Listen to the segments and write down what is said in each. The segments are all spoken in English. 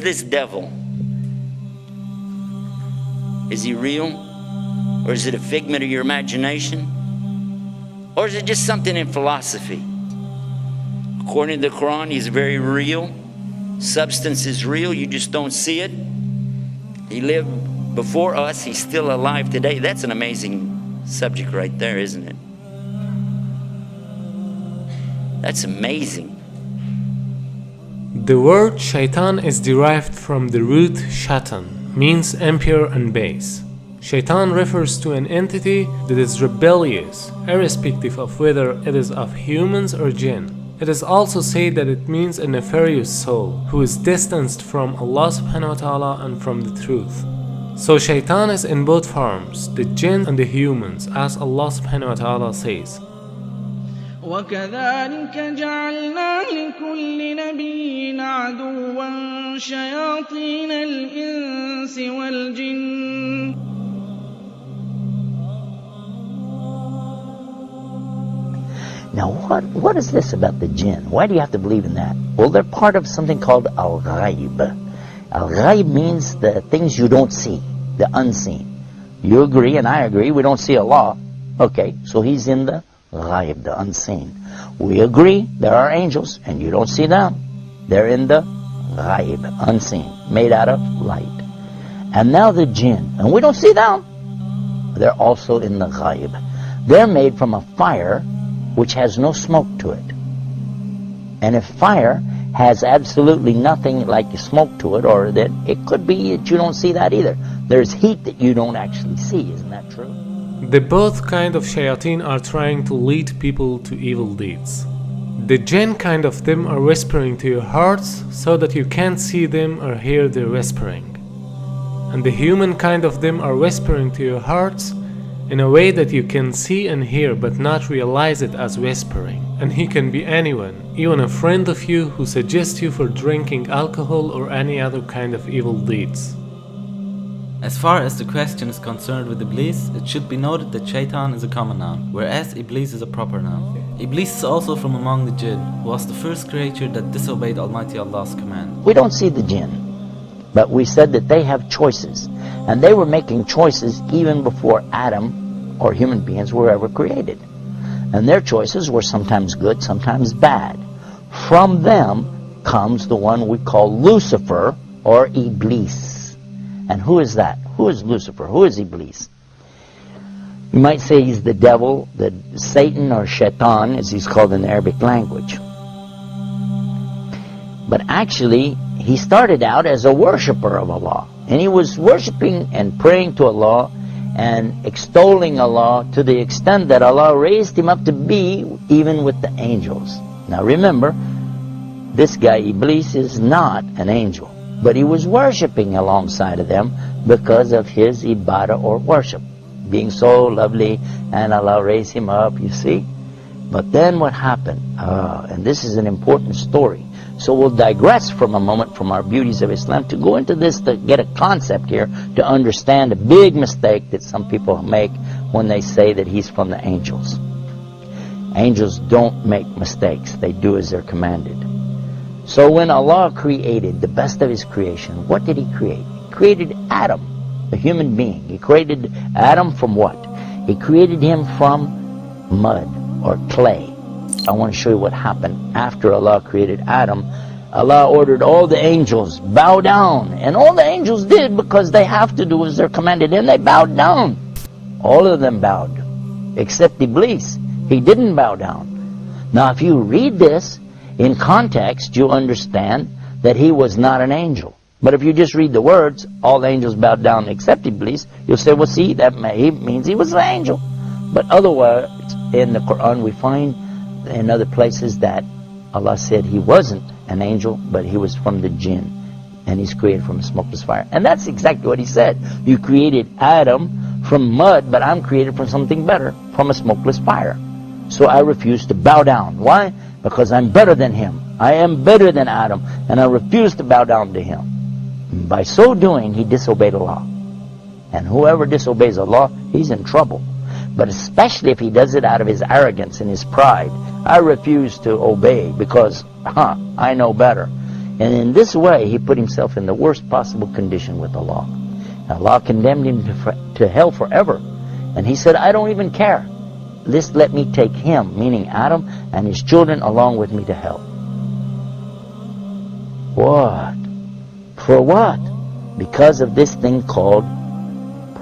this devil? Is he real? Or is it a figment of your imagination? Or is it just something in philosophy? According to the Quran, he's very real. Substance is real, you just don't see it. He lived before us, he's still alive today. That's an amazing subject right there, isn't it? That's amazing. The word shaitan is derived from the root shaitan, means impure and base. Shaitan refers to an entity that is rebellious, irrespective of whether it is of humans or jinn. It is also said that it means a nefarious soul who is distanced from Allah subhanahu wa ta'ala and from the truth. So shaitan is in both forms, the jinn and the humans, as Allah subhanahu wa ta'ala says. وَكَذَلِكَ جَعَلْنَا لِكُلِّ نَبِيٍّ عَدُوًّا شَيَاطِينَ الْإِنسِ وَالْجِنِّ. Now what is this about the jinn? Why do you have to believe in that? Well, they're part of something called al-ghaib. Al-ghaib means the things you don't see, the unseen. You agree and I agree, we don't see Allah. Okay, so he's in the ghaib, the unseen. We agree there are angels and you don't see them. They're in the ghaib, unseen, made out of light. And now the jinn, and we don't see them. They're also in the ghaib. They're made from a fire which has no smoke to it. And if fire has absolutely nothing like smoke to it, or that it could be that you don't see that either. There's heat that you don't actually see, isn't that true? The both kind of shayateen are trying to lead people to evil deeds. The jinn kind of them are whispering to your hearts so that you can't see them or hear their whispering. And the human kind of them are whispering to your hearts in a way that you can see and hear but not realize it as whispering. And he can be anyone, even a friend of you who suggests you for drinking alcohol or any other kind of evil deeds. As far as the question is concerned with Iblis, it should be noted that Shaitan is a common noun, whereas Iblis is a proper noun. Iblis is also from among the jinn, who was the first creature that disobeyed Almighty Allah's command. We don't see the jinn, but we said that they have choices. And they were making choices even before Adam or human beings were ever created. And their choices were sometimes good, sometimes bad. From them comes the one we call Lucifer or Iblis. And who is that? Who is Lucifer? Who is Iblis? You might say he's the devil, the Satan or Shaitan as he's called in the Arabic language. But actually, he started out as a worshipper of Allah. And he was worshiping and praying to Allah and extolling Allah to the extent that Allah raised him up to be even with the angels. Now remember, this guy Iblis is not an angel, but he was worshiping alongside of them because of his ibadah or worship, being so lovely, and Allah raised him up, you see. But then what happened? And this is an important story. So we'll digress from a moment from our beauties of Islam to go into this, to get a concept here, to understand a big mistake that some people make when they say that he's from the angels. Angels don't make mistakes. They do as they're commanded. So when Allah created the best of his creation, what did he create? He created Adam, a human being. He created Adam from what? He created him from mud or clay. I want to show you what happened after Allah created Adam. Allah ordered all the angels, bow down. And all the angels did because they have to do as they're commanded. And they bowed down. All of them bowed. Except Iblis. He didn't bow down. Now if you read this in context, you'll understand that he was not an angel. But if you just read the words, all the angels bowed down except Iblis, you'll say, well see, that means he was an angel. But otherwise, in the Quran we find in other places that Allah said he wasn't an angel, but he was from the jinn, and he's created from a smokeless fire. And that's exactly what he said. You created Adam from mud, but I'm created from something better, from a smokeless fire. So I refuse to bow down. Why? Because I'm better than him. I am better than Adam, and I refuse to bow down to him. And by so doing, he disobeyed Allah. And whoever disobeys Allah, he's in trouble. But especially if he does it out of his arrogance and his pride. I refuse to obey because, I know better. And in this way, he put himself in the worst possible condition with Allah. Allah condemned him to hell forever. And he said, I don't even care. Just let me take him, meaning Adam, and his children along with me to hell. What? For what? Because of this thing called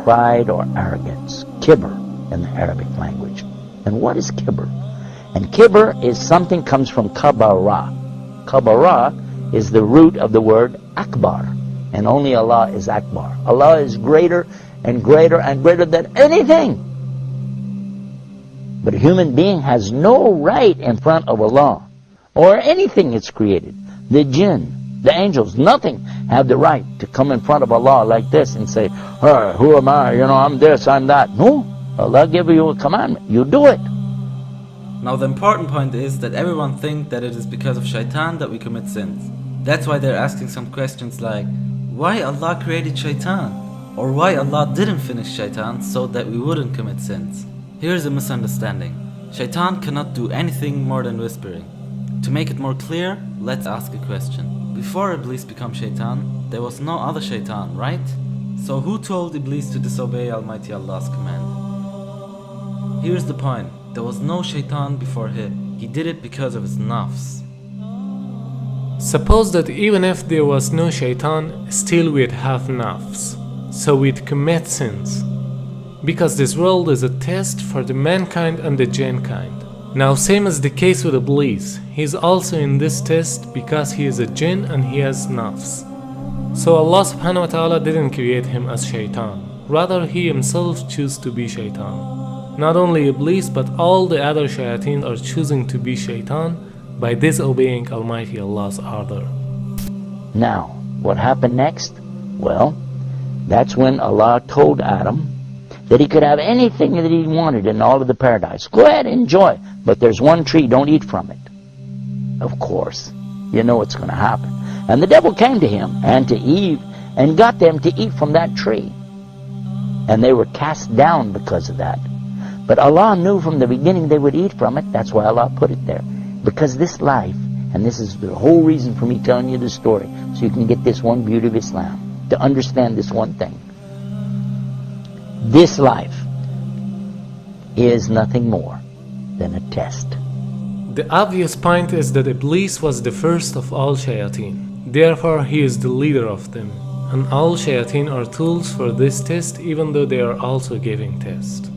pride or arrogance. Kibr in the Arabic language. And what is kibr? And kibr is something comes from kabara. Kabara is the root of the word akbar. And only Allah is akbar. Allah is greater and greater and greater than anything. But a human being has no right in front of Allah or anything it's created. The jinn, the angels, nothing have the right to come in front of Allah like this and say, hey, who am I? I'm this, I'm that. No. Allah gave you a commandment. You do it. Now the important point is that everyone thinks that it is because of shaitan that we commit sins. That's why they're asking some questions like, why Allah created shaitan? Or why Allah didn't finish shaitan so that we wouldn't commit sins? Here's a misunderstanding. Shaitan cannot do anything more than whispering. To make it more clear, let's ask a question. Before Iblis became shaitan, there was no other shaitan, right? So who told Iblis to disobey Almighty Allah's command? Here's the point. There was no shaitan before him. He did it because of his nafs. Suppose that even if there was no shaitan, still we'd have nafs. So we'd commit sins. Because this world is a test for the mankind and the jinn kind. Now same as the case with Iblis, he's also in this test because he is a jinn and he has nafs. So Allah subhanahu wa ta'ala didn't create him as shaitan, rather he himself chose to be shaitan. Not only Iblis but all the other shayateen are choosing to be shaitan by disobeying Almighty Allah's order. Now, what happened next? Well, that's when Allah told Adam that he could have anything that he wanted in all of the paradise. Go ahead, enjoy. But there's one tree, don't eat from it. Of course, you know what's going to happen. And the devil came to him and to Eve and got them to eat from that tree. And they were cast down because of that. But Allah knew from the beginning they would eat from it. That's why Allah put it there. Because this life, and this is the whole reason for me telling you this story, so you can get this one beauty of Islam, to understand this one thing. This life is nothing more than a test. The obvious point is that Iblis was the first of all shayateen. Therefore, he is the leader of them. And all shayateen are tools for this test, even though they are also giving test.